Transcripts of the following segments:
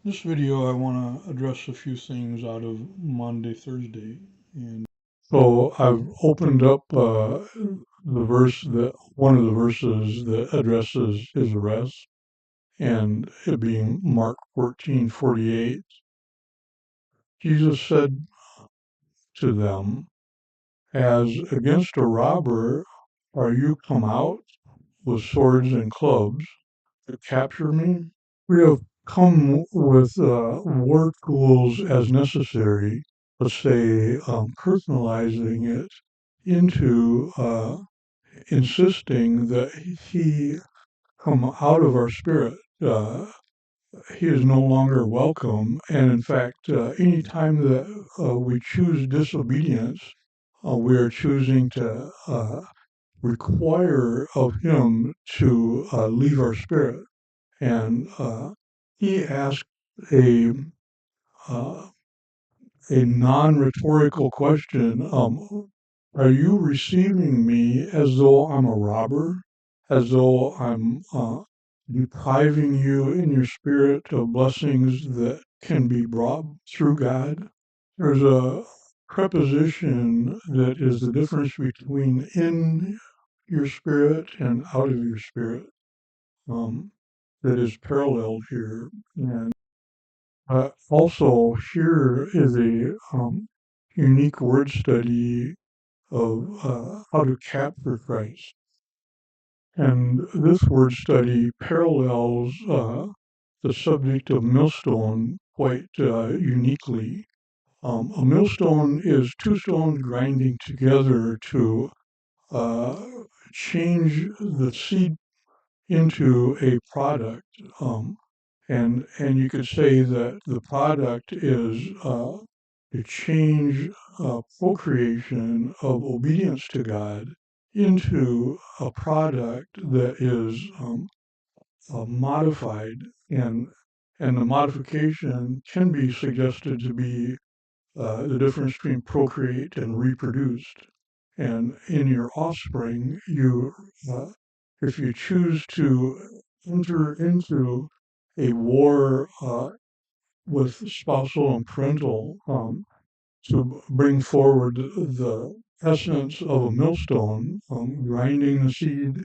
This video, I want to address a few things out of Monday, Thursday. And so I've opened up one of the verses that addresses his arrest, and it being Mark 14:48. Jesus said to them, "As against a robber are you come out with swords and clubs to capture me? We have come with war tools as necessary, let's say personalizing it into insisting that he come out of our spirit. He is no longer welcome. And in fact, anytime that we choose disobedience, we are choosing to require of him to leave our spirit. And he asked a uh, a non-rhetorical question. Are you receiving me as though I'm a robber, as though I'm depriving you in your spirit of blessings that can be brought through God? There's a preposition that is the difference between in your spirit and out of your spirit, um, that is paralleled here. And also, here is a unique word study of how to capture Christ. And this word study parallels the subject of millstone quite uniquely. A millstone is two stones grinding together to uh, change the seed into a product. And you could say that the product is to change procreation of obedience to God into a product that is modified, and and the modification can be suggested to be the difference between procreate and reproduced. And in your offspring, uh, if you choose to enter into a war with spousal and parental to bring forward the essence of a millstone, grinding the seed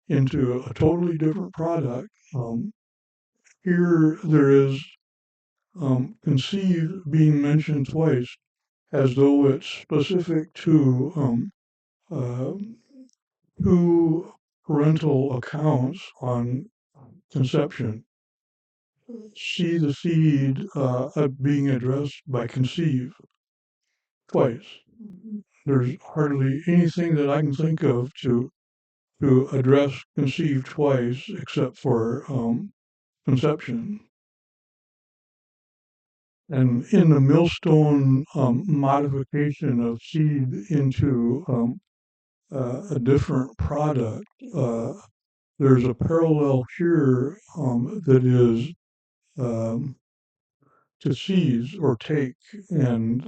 into a totally different product. Here there is conceive being mentioned twice as though it's specific to uh, two parental accounts on conception. See the seed being addressed by conceive twice. There's hardly anything that I can think of to address conceive twice except for conception. And in the millstone modification of seed into a different product, there's a parallel here that is um, to seize or take, and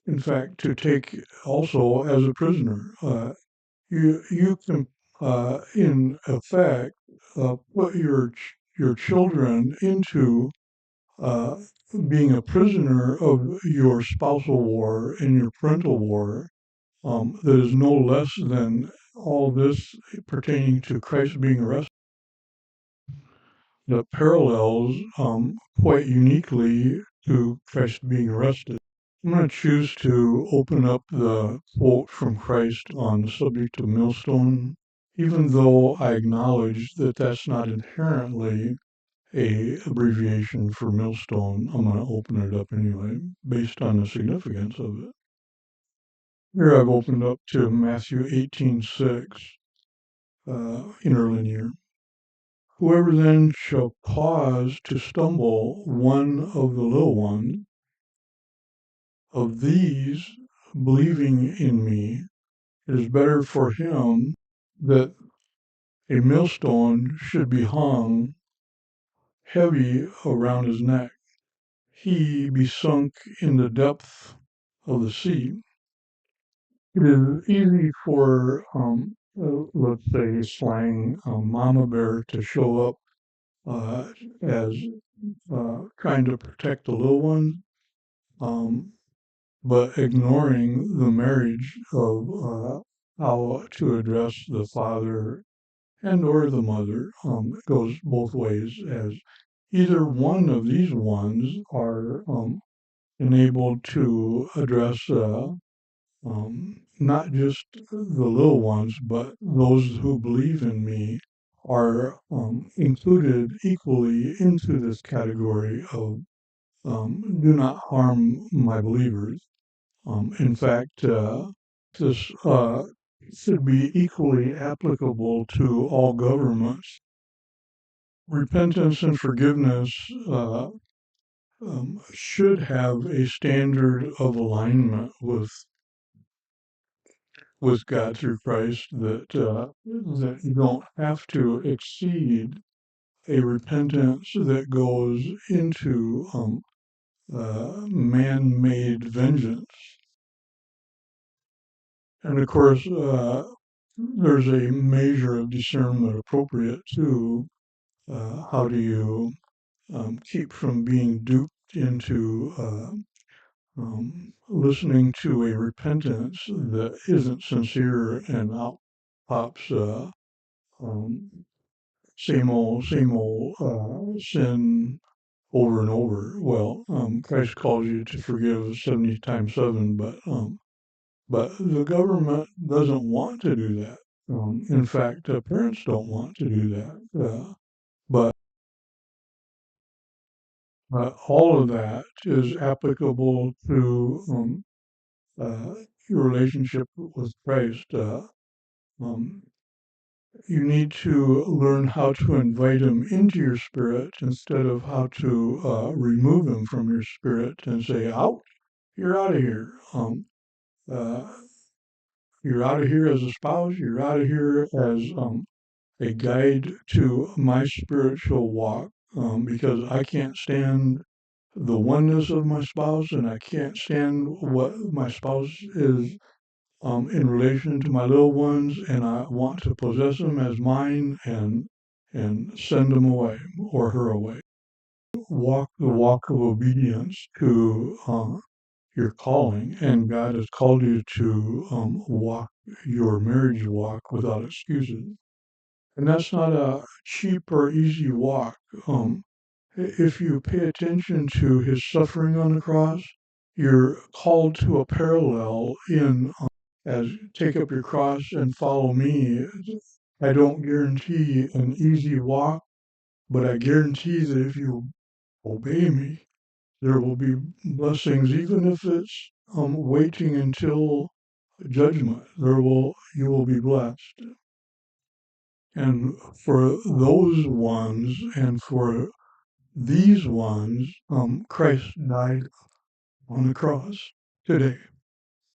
in fact, to take also as a prisoner. You can, in effect, put your children into uh, being a prisoner of your spousal war and your parental war, that is no less than all this pertaining to Christ being arrested, that parallels quite uniquely to Christ being arrested. I'm going to choose to open up the quote from Christ on the subject of millstone, even though I acknowledge that that's not inherently a abbreviation for millstone. I'm going to open it up anyway, based on the significance of it. Here I've opened up to Matthew 18:6, interlinear. Whoever then shall cause to stumble one of the little ones, of these believing in me, it is better for him that a millstone should be hung heavy around his neck, he be sunk in the depth of the sea. It is easy for, let's say, slang, mama bear to show up as trying to protect the little ones, but ignoring the marriage of how to address the father and or the mother. It goes both ways, as either one of these ones are enabled to address not just the little ones, but those who believe in me are included equally into this category of do not harm my believers. In fact, this should be equally applicable to all governments. Repentance and forgiveness should have a standard of alignment with God through Christ, that you don't have to exceed a repentance that goes into man-made vengeance. And of course, there's a measure of discernment appropriate to how do you keep from being duped into listening to a repentance that isn't sincere and out pops um, same old sin over and over. Well, Christ calls you to forgive 70 times 7, but the government doesn't want to do that. In fact, parents don't want to do that. But all of that is applicable to your relationship with Christ. Um, you need to learn how to invite him into your spirit instead of how to remove him from your spirit and say, out, you're out of here. Uh, you're out of here as a spouse. You're out of here as a guide to my spiritual walk, because I can't stand the oneness of my spouse, and I can't stand what my spouse is in relation to my little ones, and I want to possess them as mine and send them away or her away. Walk the walk of obedience to your calling, and God has called you to walk your marriage walk without excuses. And that's not a cheap or easy walk. If you pay attention to his suffering on the cross, you're called to a parallel in as take up your cross and follow me. I don't guarantee an easy walk, but I guarantee that if you obey me, there will be blessings, even if it's waiting until judgment. You will be blessed. And for those ones and for these ones, Christ died on the cross today.